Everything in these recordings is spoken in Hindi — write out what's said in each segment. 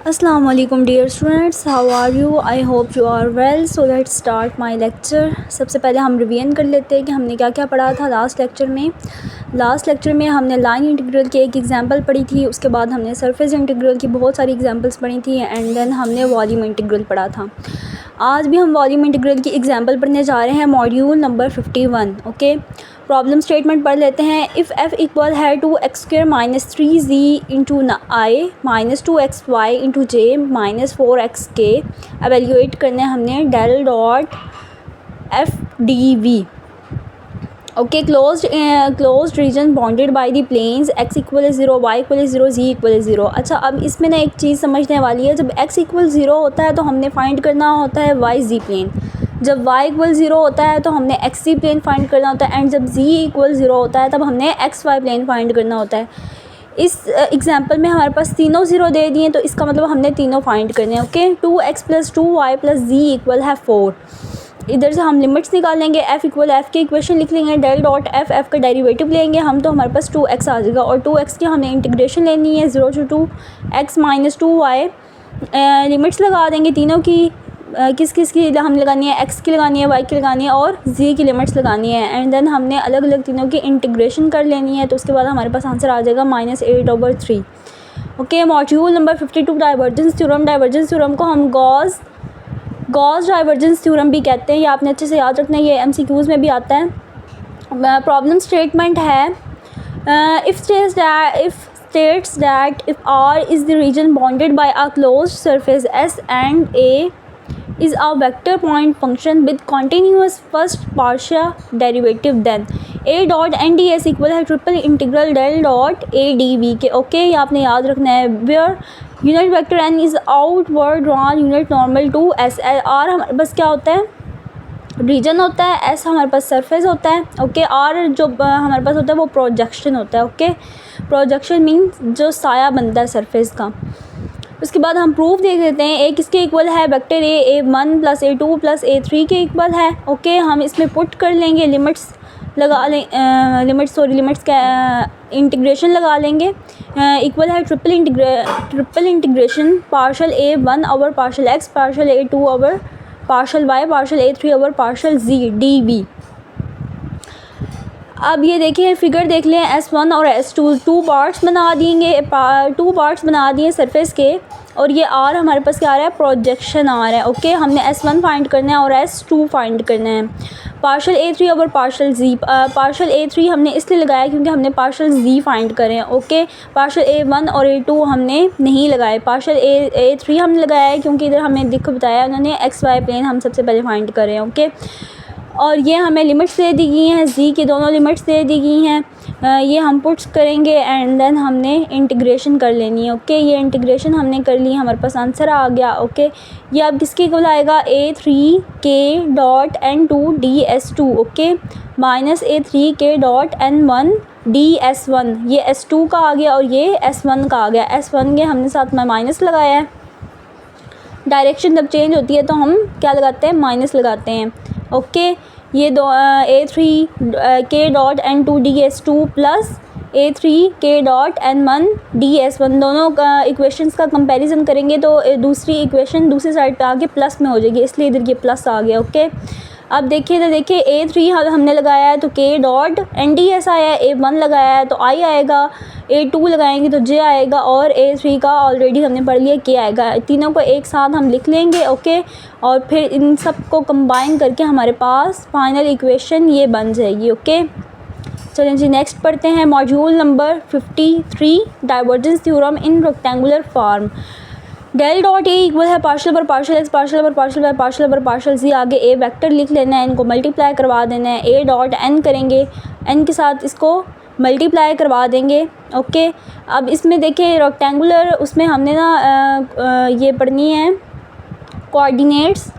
Assalamu alaikum dear students, how are you? I hope you are well. So let's start my lecture. सबसे पहले हम रिवीजन कर लेते हैं कि हमने क्या क्या पढ़ा था लास्ट लेक्चर में हमने लाइन इंटीग्रल की एक एग्जांपल पढ़ी थी, उसके बाद हमने सरफेस इंटीग्रल की बहुत सारी एग्जांपल्स पढ़ी थी एंड देन हमने वॉल्यूम इंटीग्रल पढ़ा था। आज भी हम वॉल्यूम इंटीग्रल की एग्जांपल पढ़ने जा रहे हैं, module number 51। Okay, problem statement पढ़ लेते हैं। इफ़ एफ इक्वल है to x square minus 3z into I minus 2xy into J minus 4x के एवेल्यूएट करने हमने del dot F D V. Okay, closed region bounded by the planes x equal 0, y equal 0, z equal 0। अच्छा, अब इसमें ना एक चीज़ समझने वाली है। जब x इक्वल 0 होता है तो हमने फाइंड करना होता है y z प्लेन, जब y इक्वल 0 होता है तो हमने एक्स सी प्लेन फाइंड करना होता है एंड जब z इक्वल 0 होता है तब हमने एक्स वाई प्लेन फाइंड करना होता है। इस एग्जांपल में हमारे पास तीनों 0 दे दिए तो इसका मतलब हमने तीनों फाइंड करने हैं। Okay, 2x plus 2y plus z equal है 4। इधर से हम लिमिट्स निकालेंगे, f इक्वल f की इक्वेशन लिख लेंगे, डेल डॉट f का डेरिवेटिव लेंगे हम तो हमारे पास 2x आ जाएगा और 2x की हमने इंटीग्रेशन लेनी है 0 to 2x minus 2y। Limits लगा देंगे तीनों की, किस की हम लगानी है, x की लगानी है, y की लगानी है और z की लिमिट्स लगानी है एंड देन हमने अलग अलग तीनों की इंटीग्रेशन कर लेनी है तो उसके बाद हमारे पास आंसर आ जाएगा -8/3। Okay, module number 52 divergence theorem को हम गॉस डाइवर्जेंस थ्योरम भी कहते हैं। ये आपने अच्छे से याद रखना है, ये MCQs में भी आता है। प्रॉब्लम स्टेटमेंट है if states that if R is the region bounded by a closed surface S and A is a vector point function with continuous first partial derivative, then a dot n ds equal है triple integral del dot a dv के। ओके, ये आपने याद रखना है। Where unit vector n is outward drawn unit normal to s। r हमारे पास क्या होता है, रीजन होता है, s हमारे पास सरफेस होता है। ओके, r जो हमारे पास होता है वो प्रोजेक्शन होता है। ओके, प्रोजेक्शन मीन्स जो साया बनता है सरफेस का। उसके बाद हम प्रूफ देख लेते हैं। ए किसके इक्वल है, vector a1 plus a2 plus a3 के इक्वल है। ओके, हम इसमें पुट कर लेंगे, लिमिट्स का इंटीग्रेशन लगा लेंगे। इक्वल है triple integration partial a1 over partial x partial a2 over partial y partial a3 over partial z dv। अब ये देखिए, फिगर देख लें, S1 और S2 टू पार्ट्स बना दिए सरफेस के और ये R हमारे पास क्या आ रहा है, प्रोजेक्शन आ रहा है। ओके, हमने S1 फाइंड करना है और S2 फाइंड करना है। Partial A3 over partial Z, partial A3 हमने इसलिए लगाया क्योंकि हमने पार्शल Z फाइंड करें। ओके, पार्शल A1 और A2 हमने नहीं लगाए, पार्शल A3 हमने लगाया है क्योंकि इधर हमें बताया उन्होंने XY प्लेन हम सबसे पहले फाइंड करें। ओके, और ये हमें लिमिट्स दे दी गई हैं, z की दोनों लिमिट्स दे दी गई हैं। ये हम पुट्स करेंगे एंड देन हमने इंटीग्रेशन कर लेनी है। ओके, ये इंटीग्रेशन हमने कर ली, हमारे पास आंसर आ गया। ओके, ये अब किसके इक्वल आएगा, a3k dot n2 ds2। Okay, minus a3k dot n1 ds1। ये s2 का आ गया और ये s1 का आ गया। s1 के हमने साथ में माइनस लगाया है, डायरेक्शन जब चेंज होती है तो हम क्या लगाते हैं, माइनस लगाते हैं। ओके, ये दो a3k dot n2 ds2 plus a3k dot n1 ds1 दोनों का इक्वेशंस का कंपैरिजन करेंगे तो दूसरी इक्वेशन दूसरी साइड पे आके प्लस में हो जाएगी, इसलिए इधर ये प्लस आ गया। ओके, अब देखिए तो देखिए a3 हमने लगाया है तो k डॉट nds आया है, a1 लगाया है तो i आएगा, a2 लगाएंगे तो j आएगा और a3 का ऑलरेडी हमने पढ़ लिया k आएगा। तीनों को एक साथ हम लिख लेंगे। ओके, और फिर इन सब को कंबाइन करके हमारे पास फाइनल इक्वेशन ये बन जाएगी। ओके, चलिए जी नेक्स्ट पढ़ते हैं, module number 53 divergence theorem in rectangular form. Del dot A equal है पार्शल पर पार्शल एक्स पार्शल पर पार्शल वाई पार्शल पर पार्शल जी। आगे ए वेक्टर लिख लेना है, इनको मल्टीप्लाई करवा देना है, ए डॉट एन करेंगे, एन के साथ इसको मल्टीप्लाई करवा देंगे। ओके, अब इसमें देखिए रेक्टेंगुलर, उसमें हमने ना ये पढ़नी है coordinates,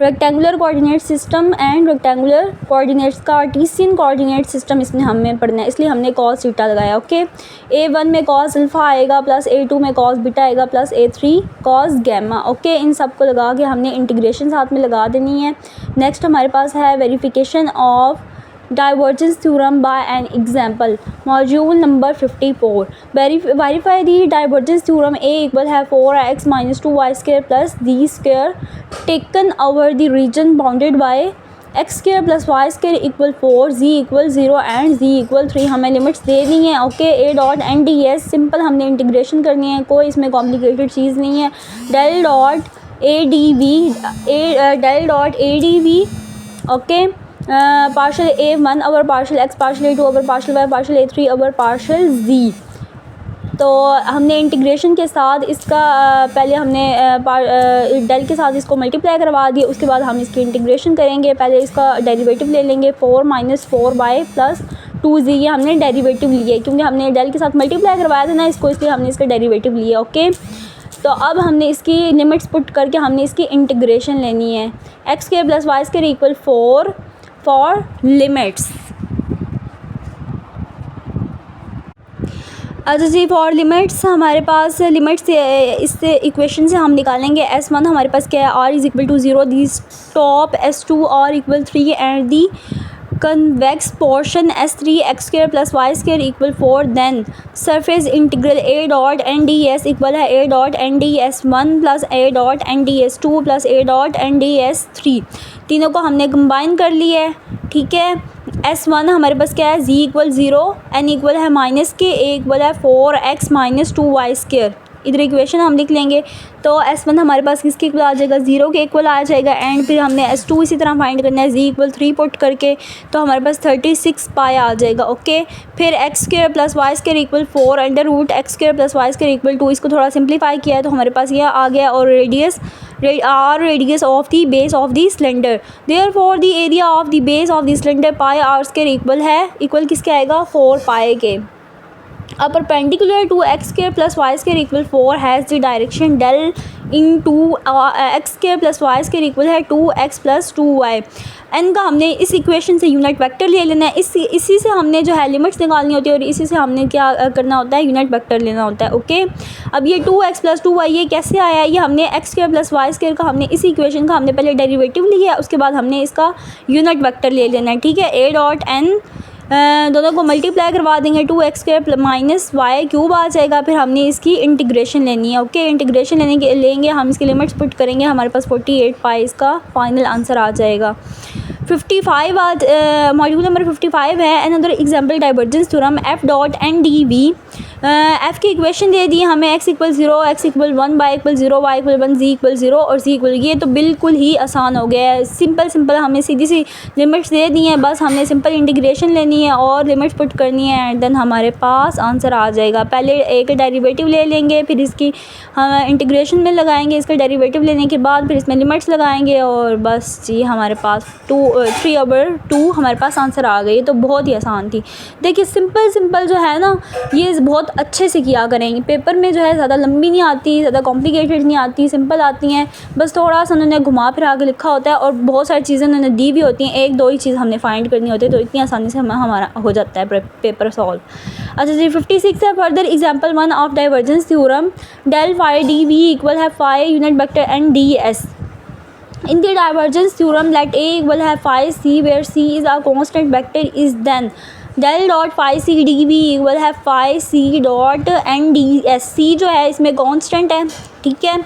rectangular coordinate system and rectangular coordinates का कार्टेशियन कोऑर्डिनेट सिस्टम इसमें हमें पढ़ना है, इसलिए हमने कॉस थीटा लगाया। ओके, a1 में कॉस अल्फ़ा आएगा प्लस a2 में कॉस बीटा आएगा plus a3 cos gamma. Okay, इन सब को लगा के हमने इंटीग्रेशन साथ में लगा देनी है। नेक्स्ट हमारे पास है verification of divergence theorem by an example. Module number 54. Verify the divergence theorem. A equal है 4x minus 2y square plus z square taken over the region bounded by x square plus y square equal 4, z equal 0 and z equal 3. हमें लिमिट्स दे दी हैं. Okay, a dot N D S simple हमने इंटीग्रेशन करनी है, कोई इसमें कॉम्प्लिकेटेड चीज़ नहीं है. Del dot A D V okay, partial A one over partial x partial A two over partial y partial A three over partial z. तो हमने इंटीग्रेशन के साथ इसका पहले हमने डेल के साथ इसको मल्टीप्लाई करवा दिया, उसके बाद हम इसकी इंटीग्रेशन करेंगे. पहले इसका डेरिवेटिव ले लेंगे 4 माइनस 4y प्लस 2z. ये हमने डेरिवेटिव लिए क्योंकि हमने डेल के साथ मल्टीप्लाई करवाया था ना इसको, इसलिए हमने इसका डेरिवेटिव लिया. ओके, तो अब हमने इसकी लिमिट्स पुट करके हमने इसकी इंटीग्रेशन लेनी है. X square plus y square equal 4 for limits. अच्छा जी, फॉर लिमिट्स हमारे पास लिमिट्स इससे इक्वेशन से हम निकालेंगे. S1 हमारे पास क्या है, r is equal to 0, the top S2 r equal 3 and the convex portion S3 x square plus y square equal 4. then surface integral a dot nds equal है a dot nds1 plus a dot nds2 plus a dot nds3. तीनों को हमने कंबाइन कर लिया है. ठीक है, S1 हमारे पास क्या है, z इक्वल 0, n इक्वल है माइनस के, a इक्वल है 4x माइनस 2y स्क्र. इधर इक्वेशन हम लिख लेंगे. तो S1 हमारे पास किसके इक्वल आ जाएगा, 0 के इक्वल आ जाएगा. एंड फिर हमने S2 इसी तरह फाइंड करना है, z इक्वल 3 पुट करके, तो हमारे पास 36 पाई आ जाएगा. ओके, फिर x square plus y square equal 4 under root x square plus y square equal 2. इसको थोड़ा सिंप्लीफाई किया है तो हमारे पास यह आ गया. और radius of the base of the cylinder. Therefore the area of the base of the cylinder pi r square equal है, इक्वल किसके आएगा, 4 पाई के. A perpendicular to x square plus y square equal 4 has the direction del into x square plus y square equal है 2x plus 2y. n का हमने इस इक्वेशन से यूनिट वेक्टर ले लेना है. इसी से हमने जो है लिमिट्स निकालनी होती है और इसी से हमने क्या करना होता है, यूनिट वेक्टर लेना होता है. ओके, अब ये 2x प्लस 2y ये कैसे आया, ये हमने x square plus y square का हमने इस इक्वेशन का हमने पहले डेरिवेटिव लिया, उसके बाद हमने इसका यूनिट वेक्टर ले लेना है. ठीक है, a डॉट n दोनों को मल्टीप्लाई करवा देंगे, 2x square minus y cube आ जाएगा. फिर हमने इसकी इंटीग्रेशन लेनी है. ओके, इंटीग्रेशन लेंगे हम, इसकी लिमिट्स पुट करेंगे, हमारे पास 48 पाई इसका फाइनल आंसर आ जाएगा. 55 आज मॉड्यूल नंबर 55 है. Another example divergence theorem F dot N D V. F की इक्वेशन दे दी हमें, x equal 0, x equal 1, y equal 0, y equal 1, z equal 0 और c इक्वल. ये तो बिल्कुल ही आसान हो गया है. सिंपल हमें सीधी सी लिमिट्स दे दी हैं, बस हमने सिंपल इंटीग्रेशन लेनी है और लिमिट्स पुट करनी है एंड देन हमारे पास आंसर आ जाएगा. पहले एक डेरिवेटिव ले लेंगे, फिर इसकी हम इंटीग्रेशन में लगाएंगे, इसका डेरिवेटिव लेने के बाद फिर इसमें लिमिट्स लगाएंगे और बस जी हमारे पास 3/2 हमारे पास आंसर आ गई. तो बहुत ही आसान थी. देखिए सिंपल जो है ना, ये बहुत अच्छे से किया करेंगे. पेपर में जो है ज़्यादा लंबी नहीं आती, ज़्यादा कॉम्प्लिकेटेड नहीं आती, सिंपल आती हैं. बस थोड़ा सा उन्होंने घुमा फिरा के लिखा होता है और बहुत सारी चीज़ें उन्होंने दी भी होती हैं. एक दो ही चीज़ हमने फाइंड करनी होती है, तो इतनी आसानी से हमारा हो जाता है पेपर सॉल्व. अच्छा जी, 56 है. Further example 1 of divergence theorem. Del phi d we equal है phi unit vector and d s. In the divergence theorem, let A equal है phi c where c is a constant vector is then del dot phi c dv equal है phi c dot n ds. c जो है इसमें constant है. ठीक है,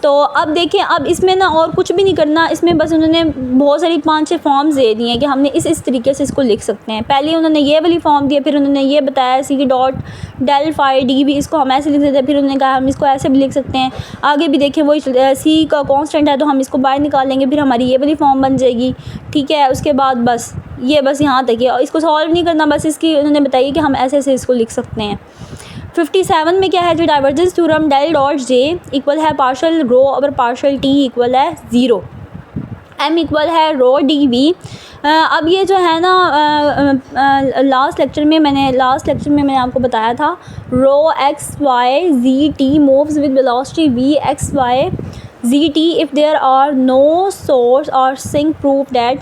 तो अब देखें, अब इसमें ना और कुछ भी नहीं करना, इसमें बस उन्होंने बहुत सारी 5-6 फॉर्म्स दे दिए हैं कि हमने इस तरीके से इसको लिख सकते हैं. पहले उन्होंने ये वाली फॉर्म दी, फिर उन्होंने ये बताया C dot del phi D भी, इसको हम ऐसे लिख सकते हैं. फिर उन्होंने कहा हम इसको ऐसे भी लिख सकते हैं. आगे भी देखें वही सी का कांस्टेंट है तो हम इसको बाहर निकालेंगे, फिर हमारी ये वाली फॉर्म बन जाएगी. ठीक है, उसके बाद बस यहाँ तक है, इसको सॉल्व नहीं करना, बस इसकी उन्होंने बताइए कि हम ऐसे इसको लिख सकते हैं. 57 में क्या है, जो divergence theorem del dot J equal है partial rho over partial T equal है 0, m इक्वल है रो डी वी. अब ये जो है ना लास्ट लेक्चर में मैंने आपको बताया था, rho x y z t moves with velocity v x y z t if there are no source और सिंक. Proof that.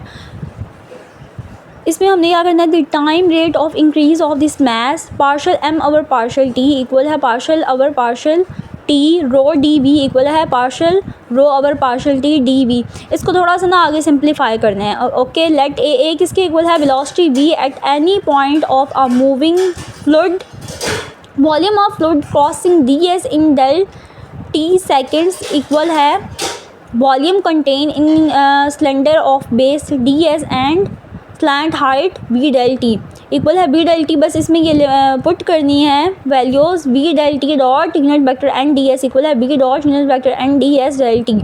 इसमें हमने क्या करना है, the time rate of increase of this mass partial m over partial t equal है partial over partial t rho d we equal है partial rho over partial t d v. इसको थोड़ा सा ना आगे सिंप्लीफाई करना है। ओके, लेट ए किसके इक्वल है velocity v at any point of a moving fluid, volume of fluid crossing d s in del t seconds equal है volume contain in cylinder of base d s and slant height b del t equal है बी डेल टी। बस इसमें ये पुट करनी है values b del t dot unit vector n D S equal है b dot unit vector n D s del T.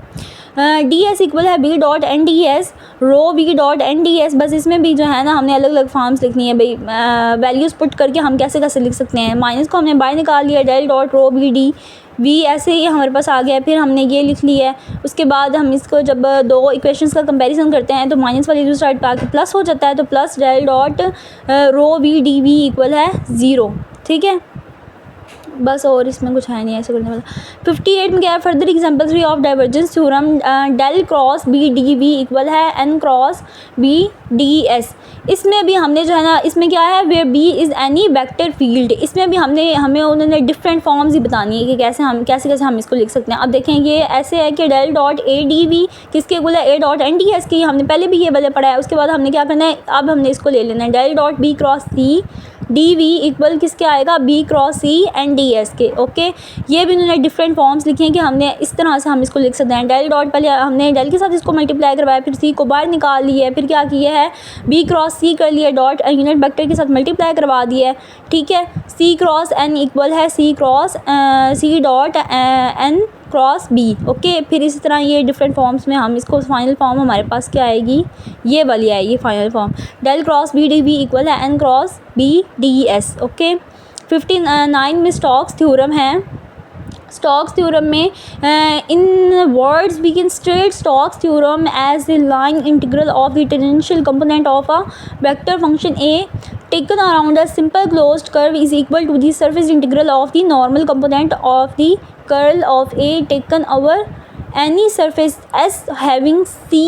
D S equal है b dot N D s rho b dot N D s. बस इसमें भी जो है ना हमने अलग अलग फॉर्म्स लिखनी है भाई। वैल्यूज़ पुट करके हम कैसे कैसे लिख सकते हैं, माइनस को हमने बाय निकाल लिया del dot rho B D V, ऐसे ही हमारे पास आ गया। फिर हमने ये लिख लिया है। उसके बाद हम इसको जब दो इक्वेशंस का कंपैरिजन करते हैं तो माइनस वाली दूसरी साइड पर आके प्लस हो जाता है, तो plus del dot rho V D we equal है 0। ठीक है, बस और इसमें कुछ है नहीं ऐसे करने वाला। 58 में क्या है, further example 3 of divergence theorem del cross b D we equal है n cross b d s. इसमें भी हमने जो है ना, इसमें क्या है where b is any vector field. इसमें भी हमें उन्होंने डिफरेंट फॉर्म्स ही बतानी है कि कैसे हम इसको लिख सकते हैं। अब देखें ये ऐसे है कि del dot A D V किसके इक्वल है A dot N D S की, हमने पहले भी ये वाले पढ़ा है। उसके बाद हमने क्या करना है, अब हमने इसको ले लेना है del dot B cross C D we equal किसके आएगा B cross C N D S के। ओके, ये भी उन्होंने डिफरेंट फॉर्म्स लिखे हैं कि हमने इस तरह से हम इसको लिख सकते हैं। डेल डॉट पहले हमने डेल के साथ इसको मल्टीप्लाई करवाया, फिर सी को बाहर निकाल लिया है, फिर क्या किया है बी क्रॉस सी कर लिया, डॉट यूनिट वेक्टर के साथ मल्टीप्लाई करवा दिया है। ठीक है, सी क्रॉस एन इक्वल है c cross c dot n cross b. Okay, फिर इसी तरह ये डिफरेंट फॉर्म्स में हम इसको फाइनल फॉर्म हमारे पास क्या आएगी, ये वाली आएगी final form del cross b D we equal है n cross b d s. Okay, 59 में स्टोक्स थ्योरम है। स्टोक्स थ्योरम में in words we can state Stokes theorem as the line integral of the tangential component of a vector function A taken around a simple closed curve is equal to the surface integral of the normal component of the curl of A taken over any surface S having C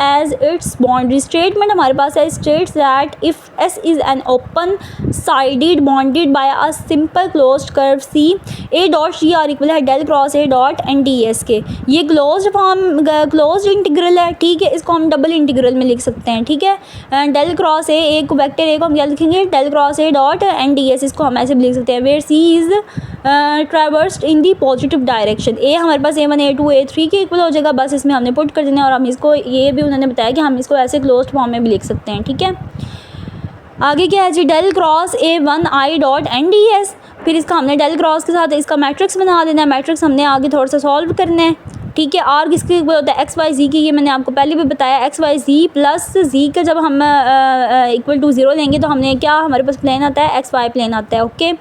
as its boundary। statement हमारे पास है states that if S is an open sided bounded by a simple closed curve C A dot G R equal है del cross A dot N D S के। ये closed फॉर्म closed इंटीग्रल है। ठीक है, इसको हम डबल इंटीग्रल में लिख सकते हैं। ठीक है, del cross A एक वेक्टर A को हम क्या लिखेंगे del cross A dot N D S, इसको हम ऐसे भी लिख सकते हैं where C is traversed in the positive direction। A हमारे पास A1 A2 A3 के इक्वल हो जाएगा। बस इसमें हमने पुट कर देना है और हम इसको ये भी उन्होंने बताया कि हम इसको ऐसे क्लोज्ड फॉर्म में भी लिख सकते हैं। ठीक है, आगे क्या है जी del cross A1 I dot N D s. फिर इसका हमने डेल क्रॉस के साथ इसका मैट्रिक्स बना देना है। मैट्रिक्स हमने आगे थोड़ा सा सॉल्व करना है। ठीक है, आर किसके इक्वल होता है एक्स वाई जी की, ये मैंने आपको पहले भी बताया। एक्स वाई जी प्लस जी का जब हम इक्वल टू 0 लेंगे तो हमने क्या हमारे पास प्लेन आता है एक्स वाई प्लेन आता है। ओके,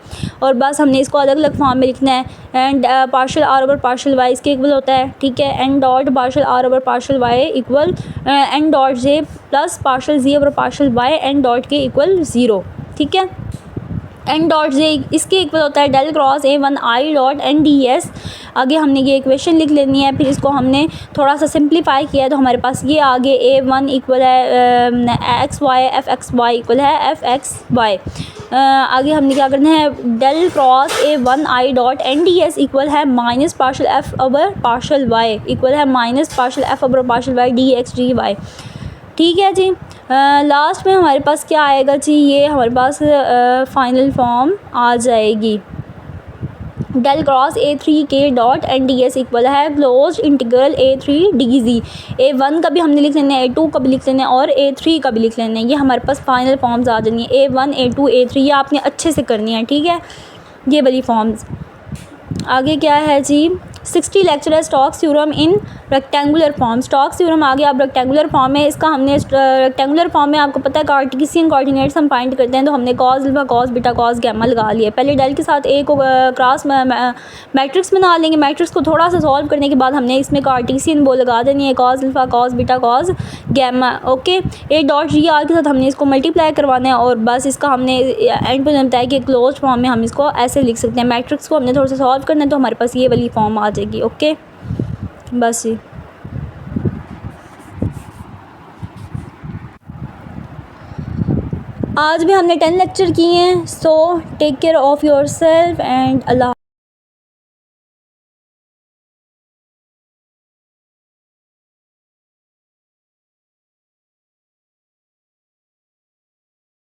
और बस हमने इसको अलग अलग फॉर्म में लिखना है। And partial R over partial y इसके इक्वल होता है। ठीक है, N dot partial R over partial y equal N dot J plus partial G over partial y N dot K equal 0। ठीक है, एन डॉट जे इसके इक्वल होता है del cross A1 I dot N D S. आगे हमने ये इक्वेशन लिख लेनी है, फिर इसको हमने थोड़ा सा सिंप्लीफाई किया तो हमारे पास ये आगे A1 इक्वल है x y f x y equal है एफ एक्स वाई। आगे हमने क्या करना है del cross A1 I dot N D S equal है minus partial f over partial y equal है minus partial f over partial y d x d y. ठीक है जी, लास्ट में हमारे पास क्या आएगा जी, ये हमारे पास फाइनल फॉर्म आ जाएगी डेल क्रॉस A3 के dot N D S equal है close integral A3 D G. A1 का भी हमने लिख लेना है, A2 का भी लिख लेना है और A3 का भी लिख लेना है। ये हमारे पास फाइनल फॉर्म्स आ जानी है A1 A2 A3, ये आपने अच्छे से करनी है। ठीक है, ये वाली फॉर्म्स। आगे क्या है जी 60 लेक्चर है Stokes theorem in rectangular form. Stokes theorem आ गया अब रेक्टेंगुलर फॉर्म में। इसका हमने रेक्टेंगुलर फॉर्म में आपको पता है कार्टेशियन कोऑर्डिनेट्स हम फाइंड करते हैं, तो हमने cos alpha cos beta cos gamma लगा लिया। पहले डेल के साथ ए को क्रॉस मैट्रिक्स बना लेंगे। मैट्रिक्स को थोड़ा सा सॉल्व करने के बाद हमने इसमें कार्टेशियन वो लगा देनी है cos alpha cos beta cos gamma. Okay, A dot G R के साथ हमने इसको मल्टीप्लाई करवाना है और बस इसका हमने एंड पर बताया कि क्लोज फॉर्म में हम इसको ऐसे लिख सकते हैं। मैट्रिक्स को हमने थोड़ा सा सॉल्व करना है तो हमारे पास ये वाली फॉर्म आ जाएगी। ओके, बस ही आज भी हमने 10 लेक्चर किए हैं। So take care of yourself and Allah.